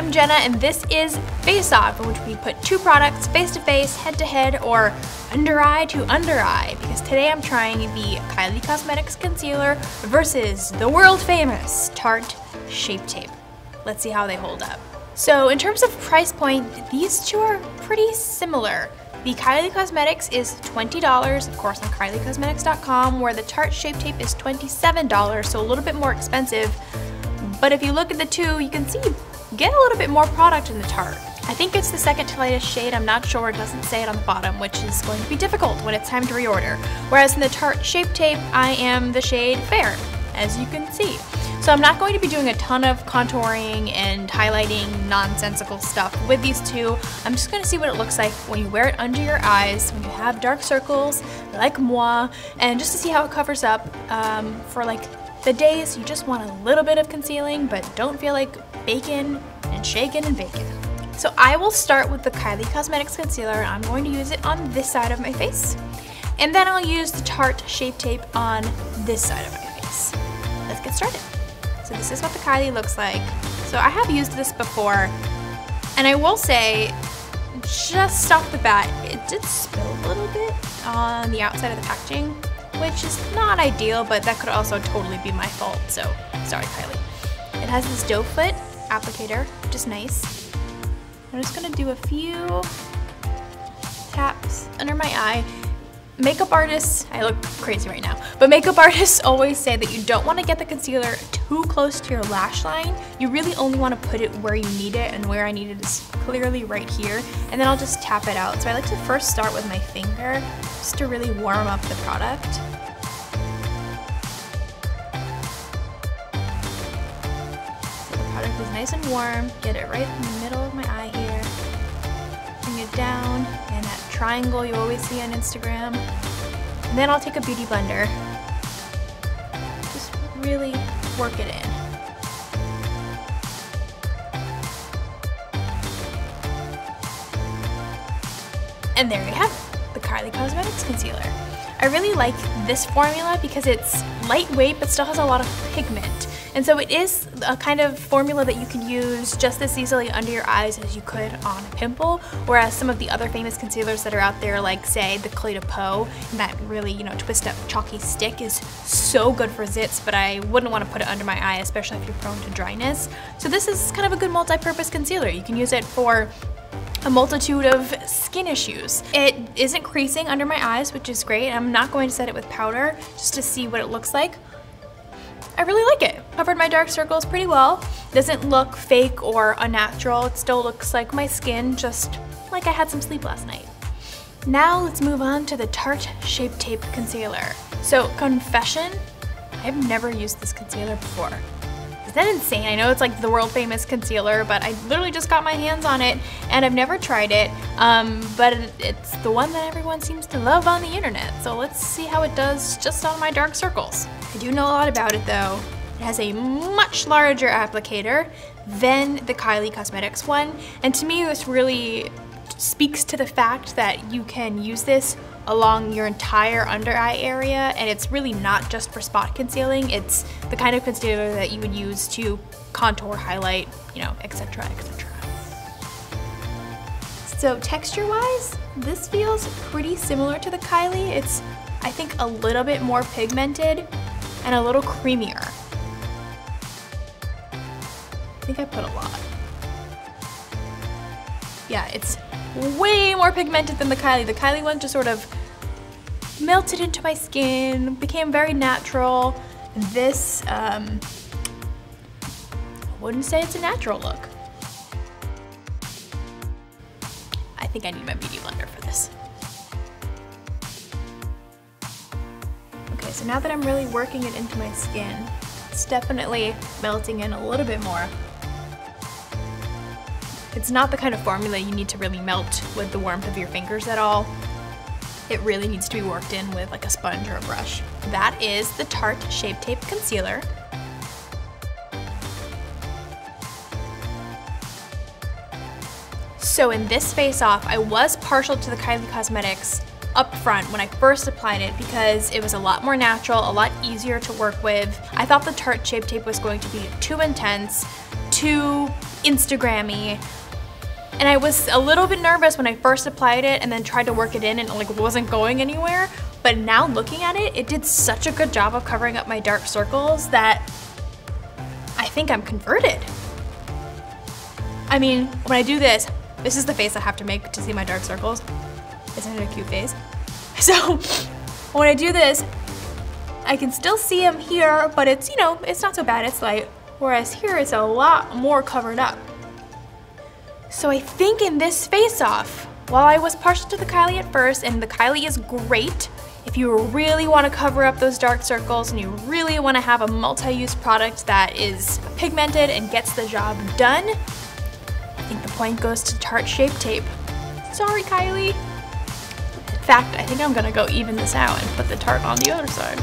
I'm Jenna, and this is Face Off, in which we put two products face to face, head to head, or under eye to under eye, because today I'm trying the Kylie Cosmetics concealer versus the world famous Tarte Shape Tape. Let's see how they hold up. So in terms of price point, these two are pretty similar. The Kylie Cosmetics is $20, of course, on KylieCosmetics.com, where the Tarte Shape Tape is $27, so a little bit more expensive. But if you look at the two, you can see you get a little bit more product in the Tarte. I think it's the second to lightest shade, I'm not sure, it doesn't say it on the bottom, which is going to be difficult when it's time to reorder. Whereas in the Tarte Shape Tape, I am the shade Fair, as you can see. So I'm not going to be doing a ton of contouring and highlighting nonsensical stuff with these two. I'm just going to see what it looks like when you wear it under your eyes, when you have dark circles, like moi, and just to see how it covers up for like the days you just want a little bit of concealing but don't feel like baking and shaking and baking. So I will start with the Kylie Cosmetics concealer, and I'm going to use it on this side of my face. And then I'll use the Tarte Shape Tape on this side of my face. Let's get started. So this is what the Kylie looks like. So I have used this before, and I will say, just off the bat, it did spill a little bit on the outside of the packaging, which is not ideal, but that could also totally be my fault, so sorry, Kylie. It has this doe foot applicator, which is nice. I'm just gonna do a few taps under my eye. Makeup artists, I look crazy right now, but makeup artists always say that you don't want to get the concealer too close to your lash line. You really only want to put it where you need it, and where I need it is clearly right here, and then I'll just tap it out. So I like to first start with my finger just to really warm up the product. So the product is nice and warm. Get it right in the middle of my eye here. Bring it down, and that triangle you always see on Instagram. And then I'll take a beauty blender. Just really work it in. And there you have it, the Kylie Cosmetics concealer. I really like this formula because it's lightweight but still has a lot of pigment. And so it is a kind of formula that you can use just as easily under your eyes as you could on a pimple, whereas some of the other famous concealers that are out there, like say the Clé de Peau, and that really, twist up chalky stick is so good for zits, but I wouldn't want to put it under my eye, especially if you're prone to dryness. So this is kind of a good multi-purpose concealer. You can use it for a multitude of skin issues. It isn't creasing under my eyes, which is great. I'm not going to set it with powder just to see what it looks like. I really like it. Covered my dark circles pretty well. Doesn't look fake or unnatural. It still looks like my skin, just like I had some sleep last night. Now let's move on to the Tarte Shape Tape concealer. So confession, I've never used this concealer before. Is that insane? I know it's like the world famous concealer, but I literally just got my hands on it and I've never tried it, but it's the one that everyone seems to love on the internet. So let's see how it does just on my dark circles. I do know a lot about it though. It has a much larger applicator than the Kylie Cosmetics one, and to me this really speaks to the fact that you can use this along your entire under eye area, and it's really not just for spot concealing. It's the kind of concealer that you would use to contour, highlight, etc., etc. So texture-wise, this feels pretty similar to the Kylie. It's, I think, a little bit more pigmented and a little creamier. I think I put a lot. Yeah, it's way more pigmented than the Kylie. The Kylie one just sort of melted into my skin, became very natural. This, I wouldn't say it's a natural look. I think I need my beauty blender for this. Okay, so now that I'm really working it into my skin, it's definitely melting in a little bit more. It's not the kind of formula you need to really melt with the warmth of your fingers at all. It really needs to be worked in with like a sponge or a brush. That is the Tarte Shape Tape Concealer. So in this face off, I was partial to the Kylie Cosmetics up front when I first applied it because it was a lot more natural, a lot easier to work with. I thought the Tarte Shape Tape was going to be too intense, too Instagram-y. And I was a little bit nervous when I first applied it and then tried to work it in and like wasn't going anywhere. But now looking at it, it did such a good job of covering up my dark circles that I think I'm converted. I mean, when I do this is the face I have to make to see my dark circles. Isn't it a cute face? So when I do this, I can still see them here, but it's, you know, it's not so bad, it's light. Whereas here it's a lot more covered up. So I think in this face-off, while I was partial to the Kylie at first, and the Kylie is great, if you really want to cover up those dark circles and you really want to have a multi-use product that is pigmented and gets the job done, I think the point goes to Tarte Shape Tape. Sorry, Kylie. In fact, I think I'm gonna go even this out and put the Tarte on the other side.